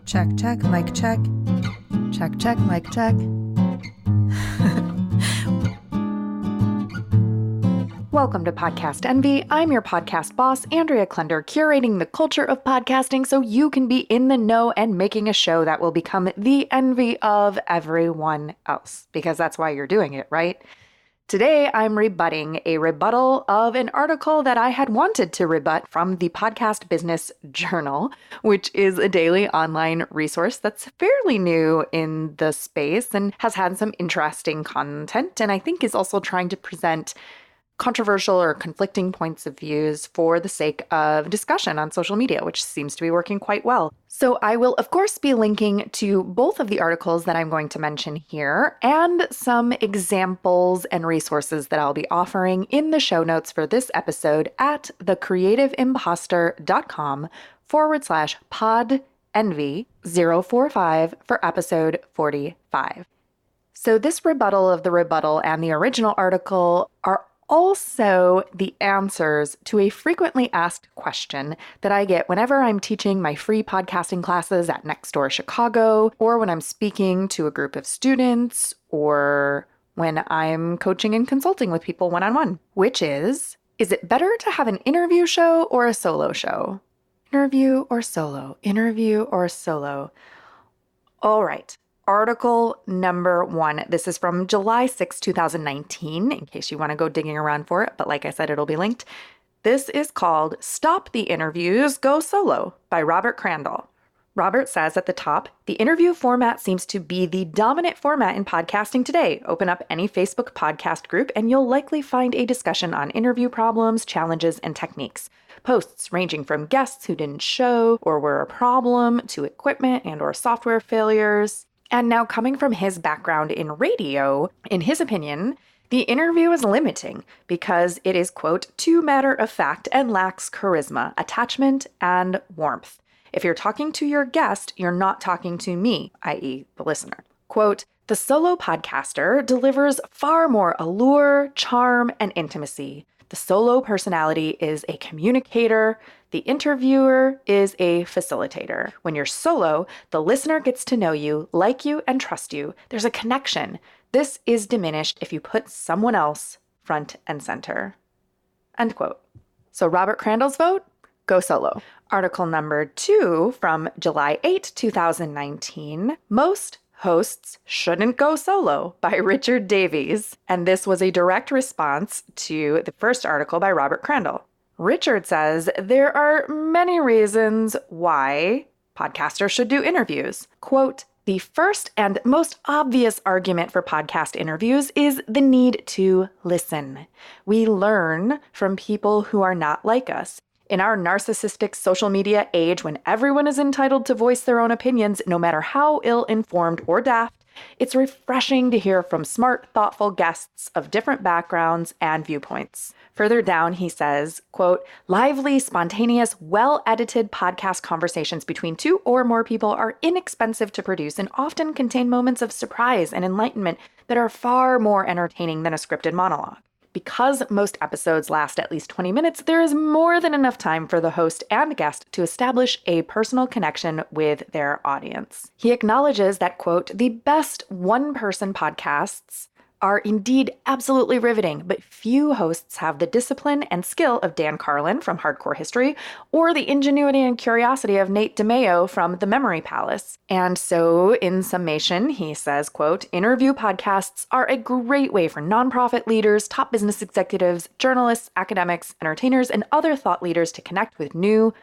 Check, check, mic check. Check, check, mic check. Welcome to Podcast Envy. I'm your podcast boss, Andrea Klunder, curating the culture of podcasting so you can be in the know and making a show that will become the envy of everyone else, because that's why you're doing it, right? Today, I'm rebutting a rebuttal of an article that I had wanted to rebut from the Podcast Business Journal, which is a daily online resource that's fairly new in the space and has had some interesting content, and I think is also trying to present controversial or conflicting points of views for the sake of discussion on social media, which seems to be working quite well. So I will, of course, be linking to both of the articles that I'm going to mention here and some examples and resources that I'll be offering in the show notes for this episode at thecreativeimpaster.com/podenvy045 for episode 45. So this rebuttal of the rebuttal and the original article are also the answers to a frequently asked question that I get whenever I'm teaching my free podcasting classes at Nextdoor Chicago, or when I'm speaking to a group of students, or when I'm coaching and consulting with people one-on-one, which is it better to have an interview show or a solo show? Interview or solo? Interview or solo? All right. Article number 1. This is from July 6, 2019, in case you want to go digging around for it. But like I said, it'll be linked. This is called Stop the Interviews, Go Solo by Robert Crandall. Robert says at the top, the interview format seems to be the dominant format in podcasting today. Open up any Facebook podcast group and you'll likely find a discussion on interview problems, challenges, and techniques. Posts ranging from guests who didn't show or were a problem to equipment and or software failures. And now, coming from his background in radio, in his opinion, the interview is limiting because it is, quote, too matter-of-fact and lacks charisma, attachment, and warmth. If you're talking to your guest, you're not talking to me, i.e. the listener. Quote, the solo podcaster delivers far more allure, charm, and intimacy. The solo personality is a communicator. The interviewer is a facilitator. When you're solo, the listener gets to know you, like you, and trust you. There's a connection. This is diminished if you put someone else front and center. End quote. So Robert Crandall's vote? Go solo. Article number 2 from July 8, 2019. Most hosts shouldn't go solo by Richard Davies. And this was a direct response to the first article by Robert Crandall. Richard says there are many reasons why podcasters should do interviews. Quote, the first and most obvious argument for podcast interviews is the need to listen. We learn from people who are not like us. In our narcissistic social media age, when everyone is entitled to voice their own opinions, no matter how ill-informed or daft, it's refreshing to hear from smart, thoughtful guests of different backgrounds and viewpoints. Further down, he says, quote, lively, spontaneous, well-edited podcast conversations between 2 or more people are inexpensive to produce and often contain moments of surprise and enlightenment that are far more entertaining than a scripted monologue. Because most episodes last at least 20 minutes, there is more than enough time for the host and guest to establish a personal connection with their audience. He acknowledges that, quote, the best one-person podcasts are indeed absolutely riveting, but few hosts have the discipline and skill of Dan Carlin from Hardcore History or the ingenuity and curiosity of Nate DeMeo from The Memory Palace. And so, in summation, he says, quote, interview podcasts are a great way for nonprofit leaders, top business executives, journalists, academics, entertainers, and other thought leaders to connect with new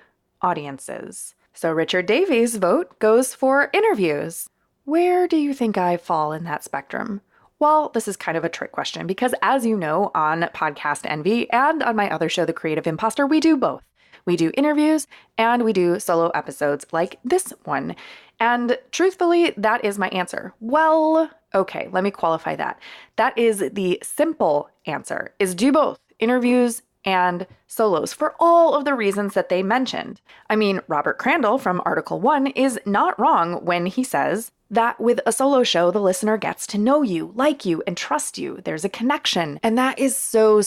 audiences. So Richard Davies' vote goes for interviews. Where do you think I fall in that spectrum? Well, this is kind of a trick question because, as you know, on Podcast Envy and on my other show, The Creative Imposter, we do both. We do interviews and we do solo episodes like this one. And truthfully, that is my answer. Well, okay, let me qualify that. That is the simple answer, is do both interviews and solos for all of the reasons that they mentioned. I mean, Robert Crandall from Article 1 is not wrong when he says that with a solo show, the listener gets to know you, like you, and trust you. There's a connection. And that is so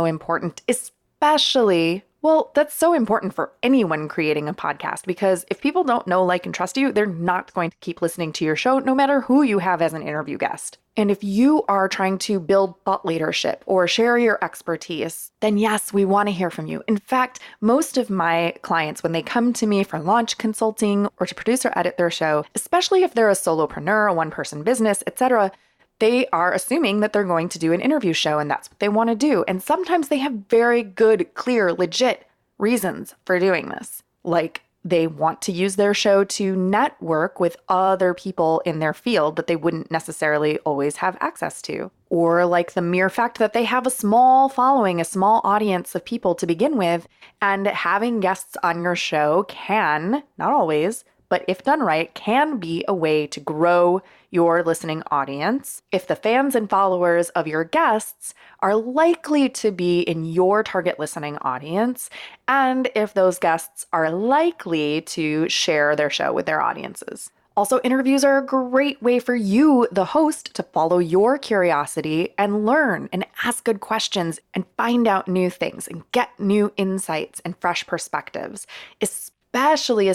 important, especially Well, that's so important for anyone creating a podcast because if people don't know, like, and trust you, they're not going to keep listening to your show, no matter who you have as an interview guest. And if you are trying to build thought leadership or share your expertise, then yes, we want to hear from you. In fact, most of my clients, when they come to me for launch consulting or to produce or edit their show, especially if they're a solopreneur, a one-person business, etc., they are assuming that they're going to do an interview show and that's what they want to do. And sometimes they have very good, clear, legit reasons for doing this. Like they want to use their show to network with other people in their field that they wouldn't necessarily always have access to. Or like the mere fact that they have a small following, a small audience of people to begin with, and having guests on your show can, not always, but if done right, can be a way to grow your listening audience if the fans and followers of your guests are likely to be in your target listening audience, and if those guests are likely to share their show with their audiences. Also, interviews are a great way for you, the host, to follow your curiosity and learn and ask good questions and find out new things and get new insights and fresh perspectives, especially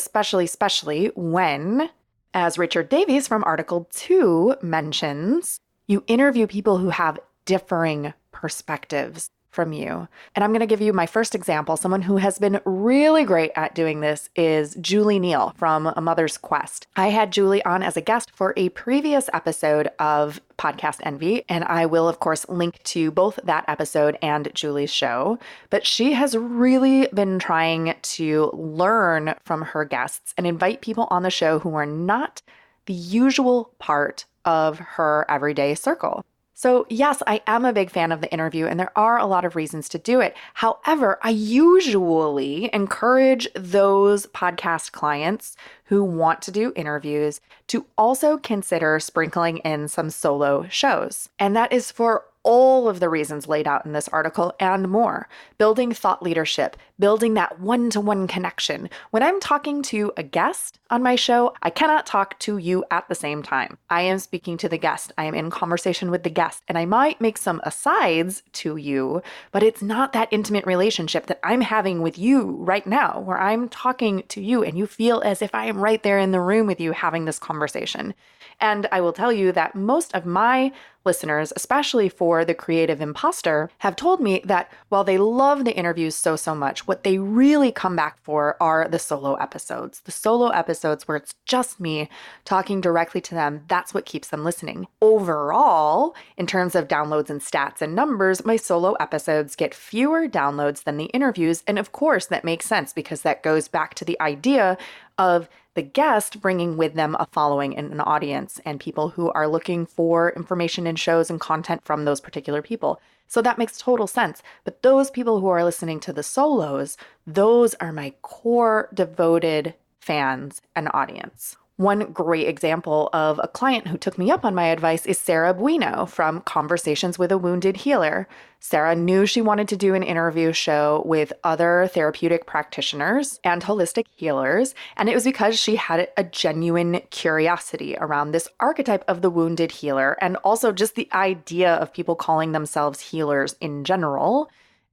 when, as Richard Davies from Article 2 mentions, you interview people who have differing perspectives from you. And I'm going to give you my first example. Someone who has been really great at doing this is Julie Neal from A Mother's Quest. I had Julie on as a guest for a previous episode of Podcast Envy, and I will, of course, link to both that episode and Julie's show. But she has really been trying to learn from her guests and invite people on the show who are not the usual part of her everyday circle. So yes, I am a big fan of the interview, and there are a lot of reasons to do it. However, I usually encourage those podcast clients who want to do interviews to also consider sprinkling in some solo shows. And that is for all of the reasons laid out in this article and more. Building thought leadership, building that one-to-one connection. When I'm talking to a guest on my show, I cannot talk to you at the same time. I am speaking to the guest. I am in conversation with the guest, and I might make some asides to you, but it's not that intimate relationship that I'm having with you right now, where I'm talking to you and you feel as if I am right there in the room with you having this conversation. And I will tell you that most of my listeners, especially for The Creative Imposter, have told me that while they love the interviews so much, what they really come back for are the solo episodes. The solo episodes where it's just me talking directly to them, that's what keeps them listening. Overall, in terms of downloads and stats and numbers, my solo episodes get fewer downloads than the interviews. And of course, that makes sense because that goes back to the idea of the guest bringing with them a following and an audience and people who are looking for information and shows and content from those particular people. So that makes total sense. But those people who are listening to the solos, those are my core devoted fans and audience. One great example of a client who took me up on my advice is Sarah Bueno from Conversations with a Wounded Healer. Sarah knew she wanted to do an interview show with other therapeutic practitioners and holistic healers, and it was because she had a genuine curiosity around this archetype of the wounded healer and also just the idea of people calling themselves healers in general,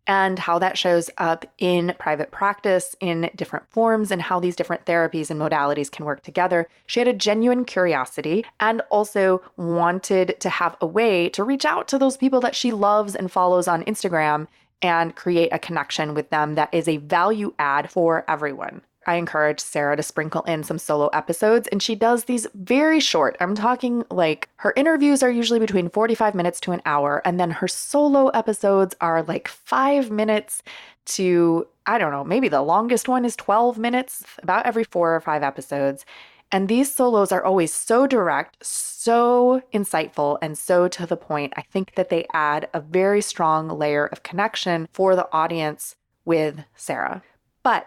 and how that shows up in private practice in different forms and how these different therapies and modalities can work together. She had a genuine curiosity and also wanted to have a way to reach out to those people that she loves and follows on Instagram and create a connection with them that is a value add for everyone. I encourage Sarah to sprinkle in some solo episodes, and she does these very short. I'm talking like her interviews are usually between 45 minutes to an hour, and then her solo episodes are like 5 minutes to, I don't know, maybe the longest one is 12 minutes, about every 4 or 5 episodes. And these solos are always so direct, so insightful, and so to the point. I think that they add a very strong layer of connection for the audience with Sarah. But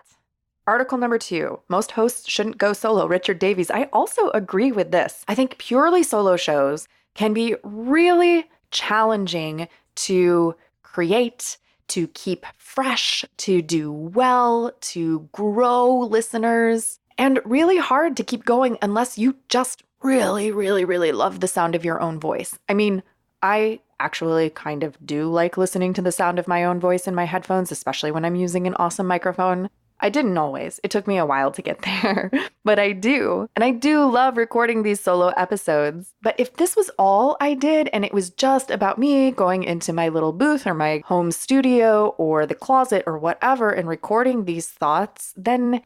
article number 2, most hosts shouldn't go solo. Richard Davies. I also agree with this. I think purely solo shows can be really challenging to create, to keep fresh, to do well, to grow listeners, and really hard to keep going unless you just really love the sound of your own voice. I mean, I actually kind of do like listening to the sound of my own voice in my headphones, especially when I'm using an awesome microphone. I didn't always. It took me a while to get there, but I do. And I do love recording these solo episodes. But if this was all I did and it was just about me going into my little booth or my home studio or the closet or whatever and recording these thoughts, then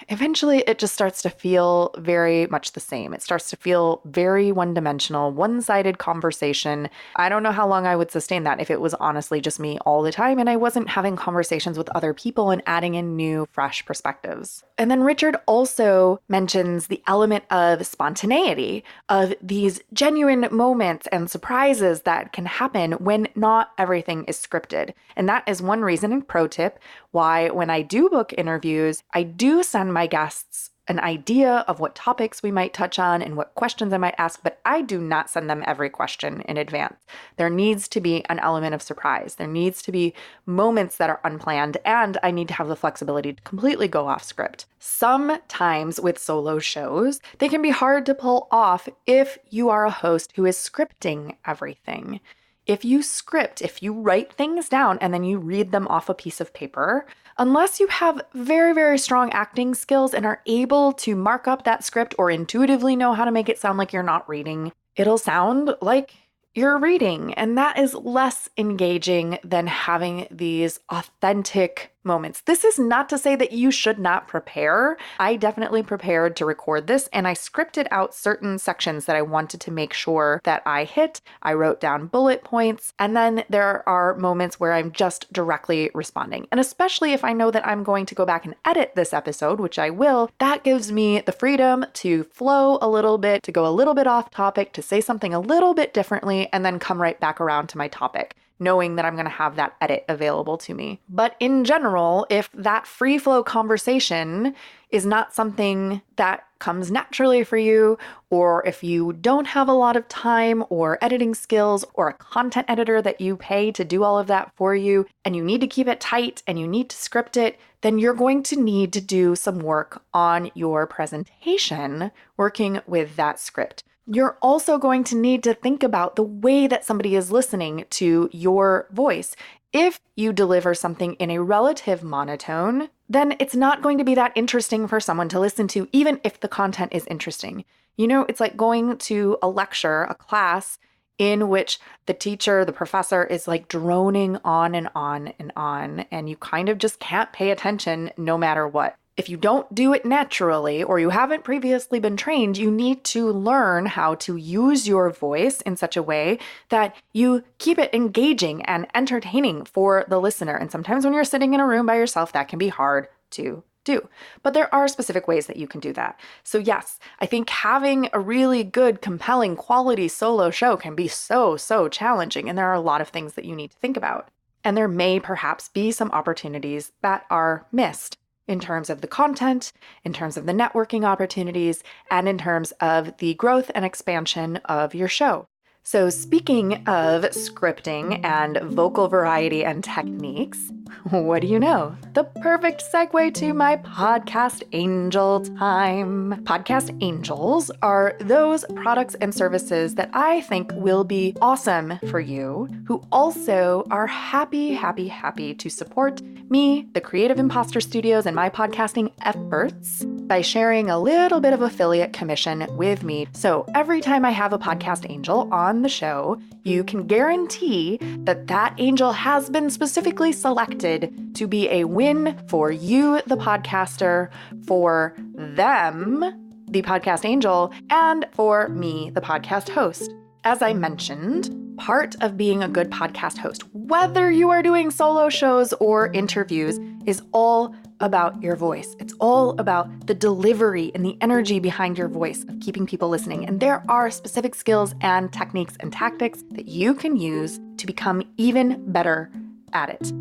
eventually it just starts to feel very much the same. It starts to feel very one-dimensional, one-sided conversation. I don't know how long I would sustain that if it was honestly just me all the time and I wasn't having conversations with other people and adding in new fresh perspectives. And then Richard also mentions the element of spontaneity, of these genuine moments and surprises that can happen when not everything is scripted. And that is one reason, and pro tip, why when I do book interviews, I do send my guests an idea of what topics we might touch on and what questions I might ask, but I do not send them every question in advance. There needs to be an element of surprise. There needs to be moments that are unplanned, and I need to have the flexibility to completely go off script. Sometimes with solo shows, they can be hard to pull off if you are a host who is scripting everything. If you script, if you write things down and then you read them off a piece of paper, unless you have very, very strong acting skills and are able to mark up that script or intuitively know how to make it sound like you're not reading, it'll sound like you're reading. And that is less engaging than having these authentic moments. This is not to say that you should not prepare. I definitely prepared to record this and I scripted out certain sections that I wanted to make sure that I hit. I wrote down bullet points, and then there are moments where I'm just directly responding. And especially if I know that I'm going to go back and edit this episode, which I will, that gives me the freedom to flow a little bit, to go a little bit off topic, to say something a little bit differently, and then come right back around to my topic, knowing that I'm going to have that edit available to me. But in general, if that free flow conversation is not something that comes naturally for you, or if you don't have a lot of time or editing skills or a content editor that you pay to do all of that for you, and you need to keep it tight and you need to script it, then you're going to need to do some work on your presentation working with that script. You're also going to need to think about the way that somebody is listening to your voice. If you deliver something in a relative monotone, then it's not going to be that interesting for someone to listen to, even if the content is interesting. You know, it's like going to a lecture, a class, in which the teacher, the professor is like droning on and on and on, and you kind of just can't pay attention no matter what. If you don't do it naturally or you haven't previously been trained, you need to learn how to use your voice in such a way that you keep it engaging and entertaining for the listener. And sometimes when you're sitting in a room by yourself, that can be hard to do. But there are specific ways that you can do that. So yes, I think having a really good, compelling, quality solo show can be so challenging. And there are a lot of things that you need to think about. And there may perhaps be some opportunities that are missed in terms of the content, in terms of the networking opportunities, and in terms of the growth and expansion of your show. So speaking of scripting and vocal variety and techniques, what do you know? The perfect segue to my podcast angel time. Podcast angels are those products and services that I think will be awesome for you, who also are happy to support me, the Creative Imposter Studios, and my podcasting efforts by sharing a little bit of affiliate commission with me. So every time I have a podcast angel on the show, you can guarantee that that angel has been specifically selected to be a win for you, the podcaster, for them, the podcast angel, and for me, the podcast host. As I mentioned, part of being a good podcast host, whether you are doing solo shows or interviews, is all about your voice. It's all about the delivery and the energy behind your voice of keeping people listening. And there are specific skills and techniques and tactics that you can use to become even better at it.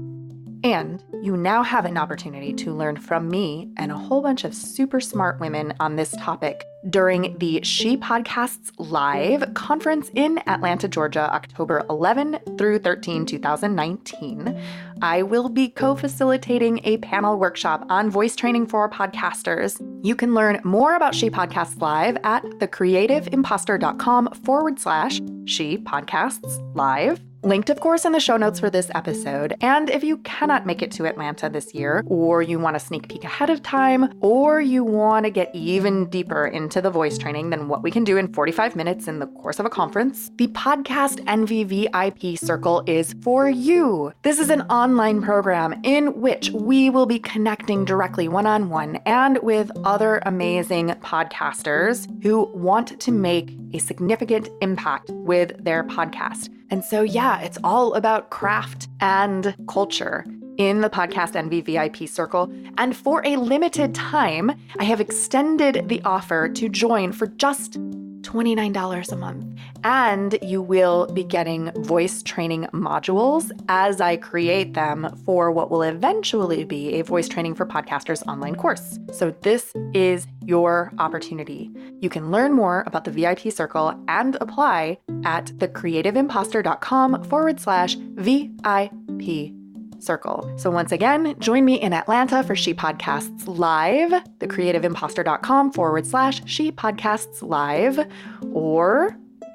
And you now have an opportunity to learn from me and a whole bunch of super smart women on this topic during the She Podcasts Live conference in Atlanta, Georgia, October 11 through 13, 2019. I will be co-facilitating a panel workshop on voice training for podcasters. You can learn more about She Podcasts Live at thecreativeimposter.com/She Podcasts Live. Linked, of course, in the show notes for this episode. And if you cannot make it to Atlanta this year, or you want a sneak peek ahead of time, or you want to get even deeper into the voice training than what we can do in 45 minutes in the course of a conference, the Podcast Envy VIP Circle is for you. This is an online program in which we will be connecting directly one-on-one and with other amazing podcasters who want to make a significant impact with their podcast. And so, yeah, it's all about craft and culture in the Podcast Envy VIP Circle. And for a limited time, I have extended the offer to join for just $29 a month. And you will be getting voice training modules as I create them for what will eventually be a voice training for podcasters online course. So this is your opportunity. You can learn more about the VIP Circle and apply at thecreativeimposter.com/VIP Circle. So once again, join me in Atlanta for She Podcasts Live, thecreativeimposter.com/She Podcasts Live,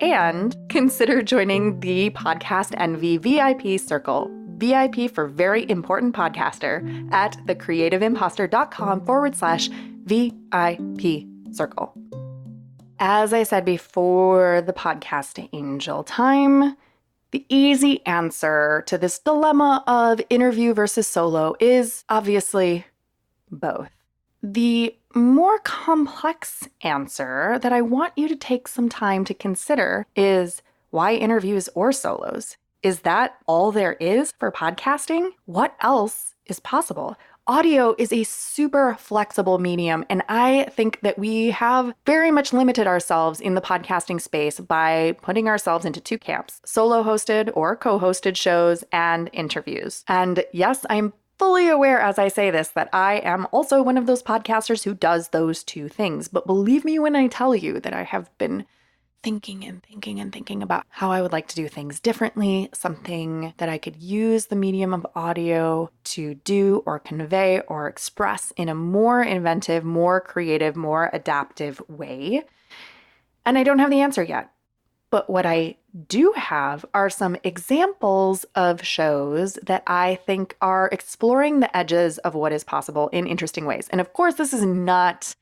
and consider joining the Podcast Envy VIP Circle, VIP for very important podcaster, at thecreativeimposter.com/VIP Circle. As I said before, the podcast angel time, the easy answer to this dilemma of interview versus solo is obviously both. The more complex answer that I want you to take some time to consider is why interviews or solos? Is that all there is for podcasting? What else is possible? Audio is a super flexible medium, and I think that we have very much limited ourselves in the podcasting space by putting ourselves into two camps: solo hosted or co-hosted shows and interviews. And yes, I'm fully aware as I say this that I am also one of those podcasters who does those two things. But believe me when I tell you that I have been thinking about how I would like to do things differently, something that I could use the medium of audio to do or convey or express in a more inventive, more creative, more adaptive way. And I don't have the answer yet. But what I do have are some examples of shows that I think are exploring the edges of what is possible in interesting ways. And of course, this is not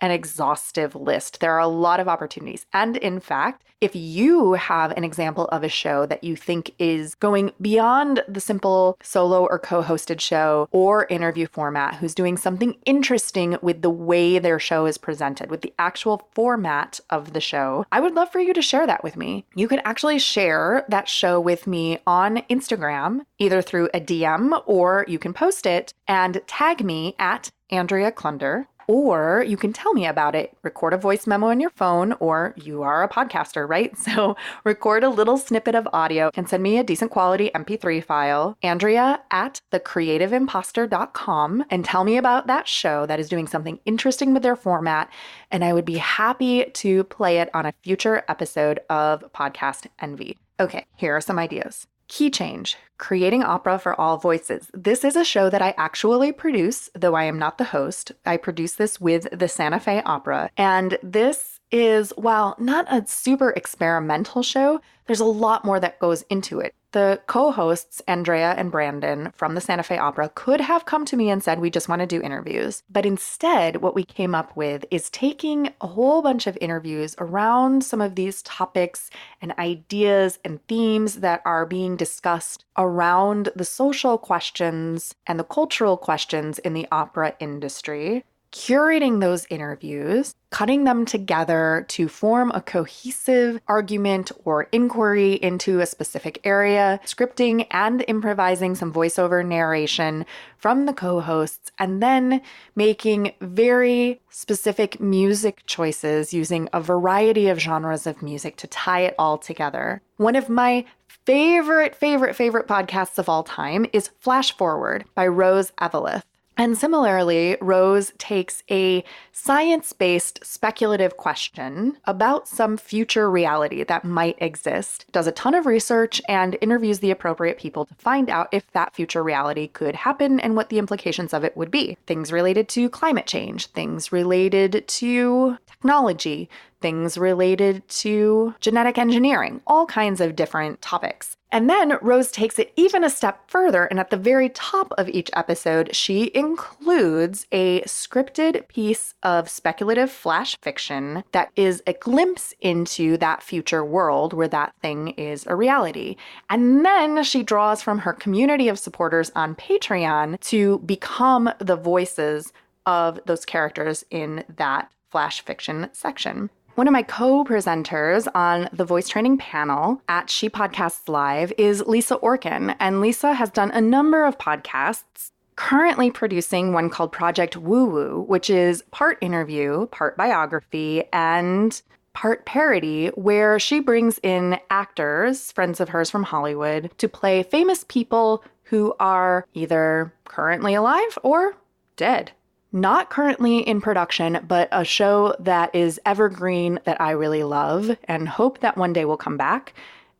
an exhaustive list. There are a lot of opportunities. And in fact, if you have an example of a show that you think is going beyond the simple solo or co-hosted show or interview format, who's doing something interesting with the way their show is presented, with the actual format of the show, I would love for you to share that with me. You can actually share that show with me on Instagram, either through a DM, or you can post it and tag me at Andrea Klunder. Or you can tell me about it. Record a voice memo on your phone, or you are a podcaster, right? So record a little snippet of audio and send me a decent quality MP3 file, Andrea at thecreativeimposter.com, and tell me about that show that is doing something interesting with their format. And I would be happy to play it on a future episode of Podcast Envy. Okay, here are some ideas. Key change, creating opera for all voices. This is a show that I actually produce, though I am not the host. I produce this with the Santa Fe Opera. And this is, while not a super experimental show, there's a lot more that goes into it. The co-hosts, Andrea and Brandon from the Santa Fe Opera, could have come to me and said, we just want to do interviews. But instead, what we came up with is taking a whole bunch of interviews around some of these topics and ideas and themes that are being discussed around the social questions and the cultural questions in the opera industry, curating those interviews, cutting them together to form a cohesive argument or inquiry into a specific area, scripting and improvising some voiceover narration from the co-hosts, and then making very specific music choices using a variety of genres of music to tie it all together. One of my favorite podcasts of all time is Flash Forward by Rose Eveleth. And similarly, Rose takes a science-based speculative question about some future reality that might exist, does a ton of research, and interviews the appropriate people to find out if that future reality could happen and what the implications of it would be. Things related to climate change, things related to technology, things related to genetic engineering, all kinds of different topics. And then Rose takes it even a step further, and at the very top of each episode, she includes a scripted piece of speculative flash fiction that is a glimpse into that future world where that thing is a reality. And then she draws from her community of supporters on Patreon to become the voices of those characters in that flash fiction section. One of my co-presenters on the voice training panel at She Podcasts Live is Lisa Orkin, and Lisa has done a number of podcasts, currently producing one called Project Woo Woo, which is part interview, part biography, and part parody, where she brings in actors, friends of hers from Hollywood, to play famous people who are either currently alive or dead. Not currently in production, but a show that is evergreen that I really love and hope that one day will come back.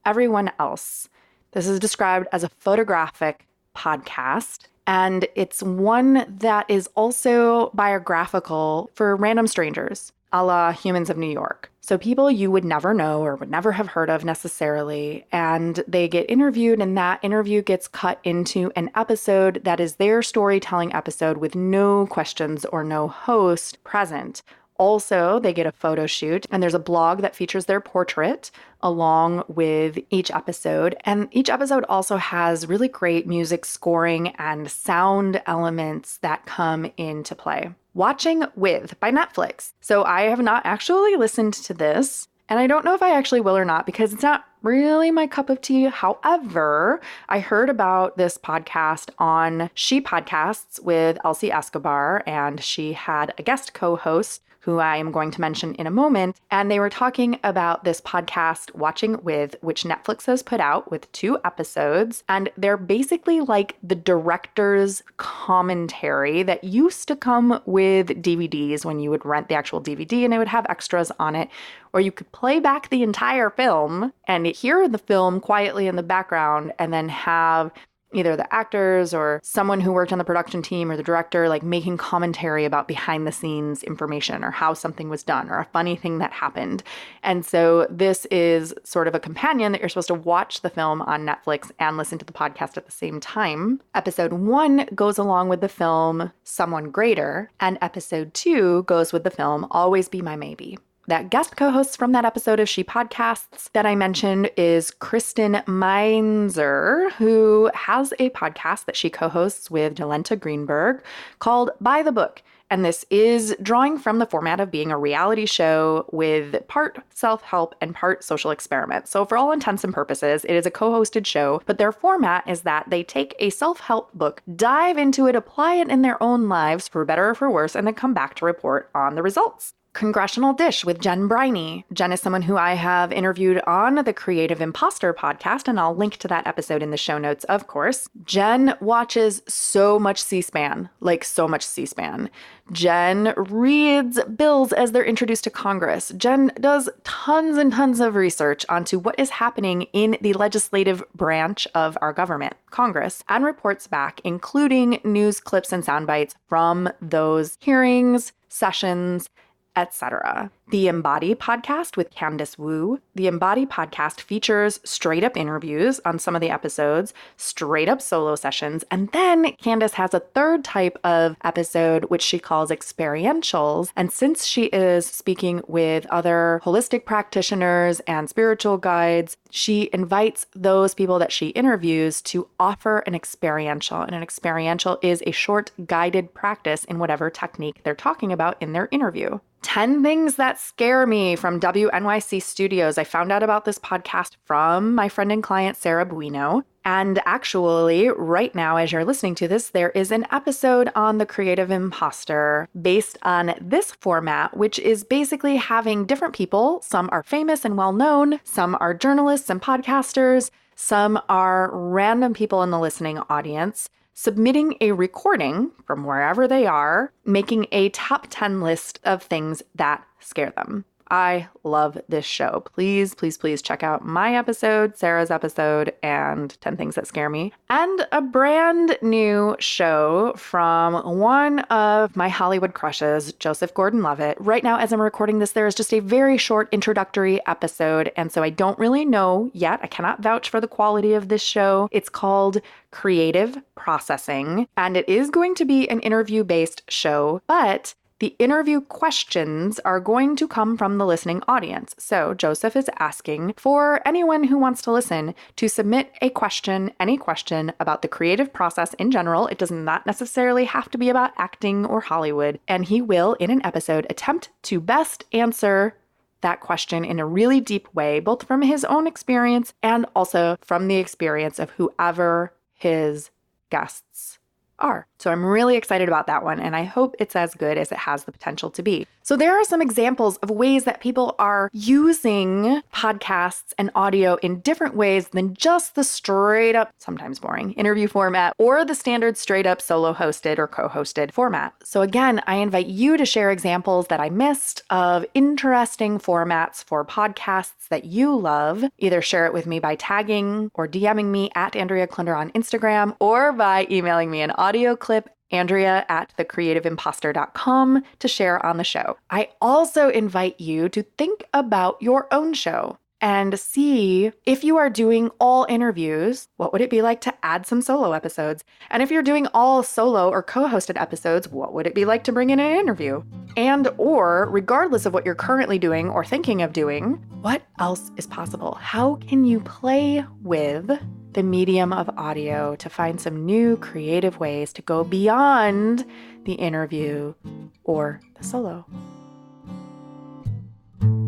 Everyone Else. This is described as a photographic podcast, and it's one that is also biographical for random strangers, a la Humans of New York. So people you would never know or would never have heard of necessarily, and they get interviewed, and that interview gets cut into an episode that is their storytelling episode with no questions or no host present. Also, they get a photo shoot, and there's a blog that features their portrait along with each episode. And each episode also has really great music scoring and sound elements that come into play. Watching With by Netflix. So I have not actually listened to this, and I don't know if I actually will or not because it's not really my cup of tea. However, I heard about this podcast on She Podcasts with Elsie Escobar, and she had a guest co-host who I am going to mention in a moment. And they were talking about this podcast, Watching With, which Netflix has put out with 2 episodes. And they're basically like the director's commentary that used to come with DVDs when you would rent the actual DVD and it would have extras on it. Or you could play back the entire film and hear the film quietly in the background and then have either the actors or someone who worked on the production team or the director like making commentary about behind the scenes information or how something was done or a funny thing that happened. And so this is sort of a companion that you're supposed to watch the film on Netflix and listen to the podcast at the same time. Episode 1 goes along with the film Someone Greater, and episode 2 goes with the film Always Be My Maybe. That guest co-host from that episode of She Podcasts that I mentioned is Kristen Meinzer, who has a podcast that she co-hosts with Jolenta Greenberg called By the Book. And this is drawing from the format of being a reality show with part self-help and part social experiment. So for all intents and purposes, it is a co-hosted show, but their format is that they take a self-help book, dive into it, apply it in their own lives for better or for worse, and then come back to report on the results. Congressional Dish with Jen Briney. Jen is someone who I have interviewed on the Creative Imposter podcast, and I'll link to that episode in the show notes, of course. Jen watches so much C-SPAN, like so much C-SPAN. Jen reads bills as they're introduced to Congress. Jen does tons and tons of research onto what is happening in the legislative branch of our government, Congress, and reports back, including news clips and sound bites from those hearings, sessions, etc. The Embody podcast with Candace Wu. The Embody podcast features straight up interviews on some of the episodes, straight up solo sessions, and then Candace has a third type of episode which she calls experientials. And since she is speaking with other holistic practitioners and spiritual guides, she invites those people that she interviews to offer an experiential. And an experiential is a short guided practice in whatever technique they're talking about in their interview. 10 things that scare me from WNYC Studios. I found out about this podcast from my friend and client, Sarah Buino. And actually, right now, as you're listening to this, there is an episode on the Creative Imposter based on this format, which is basically having different people. Some are famous and well-known. Some are journalists and podcasters. Some are random people in the listening audience, submitting a recording from wherever they are, making a top 10 list of things that scare them. I love this show. Please, please, please check out my episode, Sarah's episode, and 10 Things That Scare Me. And a brand new show from one of my Hollywood crushes, Joseph Gordon-Levitt. Right now, as I'm recording this, there is just a very short introductory episode, and so I don't really know yet. I cannot vouch for the quality of this show. It's called Creative Processing, and it is going to be an interview-based show, but the interview questions are going to come from the listening audience. So Joseph is asking for anyone who wants to listen to submit a question, any question about the creative process in general. It does not necessarily have to be about acting or Hollywood. And he will, in an episode, attempt to best answer that question in a really deep way, both from his own experience and also from the experience of whoever his guests are. So I'm really excited about that one, and I hope it's as good as it has the potential to be. So there are some examples of ways that people are using podcasts and audio in different ways than just the straight up, sometimes boring, interview format or the standard straight up solo hosted or co-hosted format. So again, I invite you to share examples that I missed of interesting formats for podcasts that you love. Either share it with me by tagging or DMing me at Andrea Klunder on Instagram, or by emailing me an audio clip, Andrea at thecreativeimposter.com, to share on the show. I also invite you to think about your own show and see if you are doing all interviews, what would it be like to add some solo episodes? And if you're doing all solo or co-hosted episodes, what would it be like to bring in an interview? And or regardless of what you're currently doing or thinking of doing, what else is possible? How can you play with the medium of audio to find some new creative ways to go beyond the interview or the solo?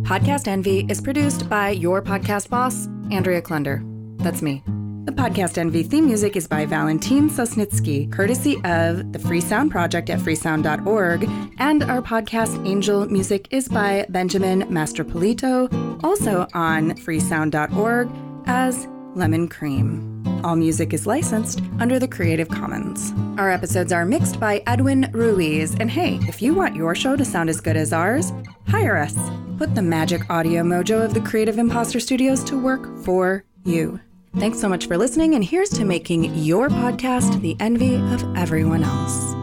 Podcast Envy is produced by your podcast boss, Andrea Klunder. That's me. The Podcast Envy theme music is by Valentin Sosnitsky, courtesy of the Free Sound Project at freesound.org, and our podcast Angel music is by Benjamin Mastropolito, also on freesound.org as Lemon Cream. All music is licensed under the Creative Commons. Our episodes are mixed by Edwin Ruiz, and hey, if you want your show to sound as good as ours, hire us. Put the magic audio mojo of the Creative Imposter Studios to work for you. Thanks so much for listening, and here's to making your podcast the envy of everyone else.